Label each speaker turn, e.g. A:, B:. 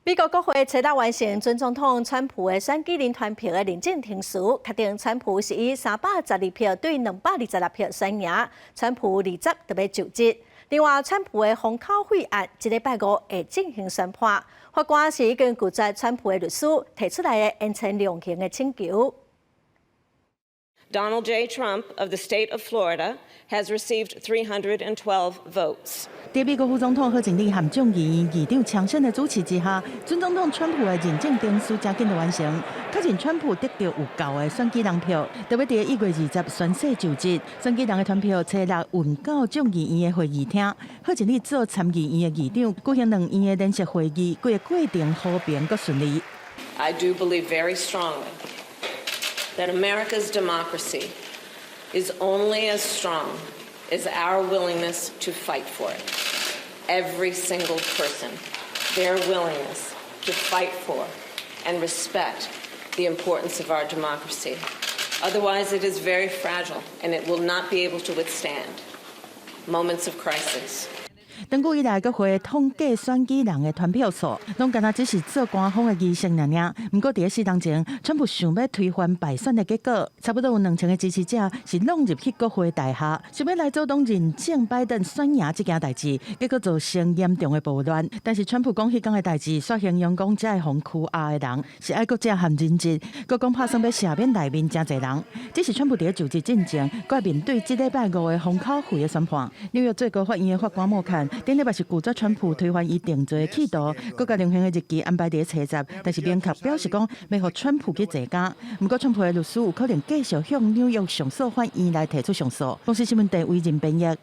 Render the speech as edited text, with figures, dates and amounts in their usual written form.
A: 美国国会初达完成准总统川普的选举人团票的认证程序，确定川普是以312票对226票选赢，川普20就要就职。另外，川普的封口费案这礼拜5会进行宣判，法官是已经拒绝川普的律师提出来的延长量刑的请求。
B: Donald J. Trump of the state of Florida has received 312 votes.
C: 在美国副总统贺锦丽和众议院议长强生的主持之下，准总统川普的认证程序真紧就完成，确认川普得到有够的选举人票，特别在1月20宣誓就职。选举人的团票初6运到众议院的会议厅，贺锦丽做参议院的议长，举行2院的联席会议，规个过程和平佮顺利。
B: I do believe very strongly that America's democracy is only as strong as our willingness to fight for it. Every single person, their willingness to fight for and respect the importance of our democracy. Otherwise, it is very fragile and it will not be able to withstand moments of crisis.
C: 长久以来，国会统计选举人的团票数，拢敢若只是做官方的仪式尔。不过，伫4当前，川普想要推翻败选的结果，差不多有2000个支持者是拢入去国会大厦，想要来阻挡认证拜登选赢这件代志，结果造成严重的暴乱。但是，川普讲迄天的代志，煞形容讲这个防区压的人是爱国者和人质，佮讲拍算要赦免内面真侪人。这是川普伫就职进前，佮面对这礼拜5的封口费的宣判。纽约最高法院的法官莫坎顶礼拜是拒绝川普推翻伊定罪的企图，佮甲量刑的日期安排伫初10，但是明确表示讲要互川普去坐监。不过，川普的律师有可能继续向纽约上诉法院来提出上诉。公司新闻台为人编译。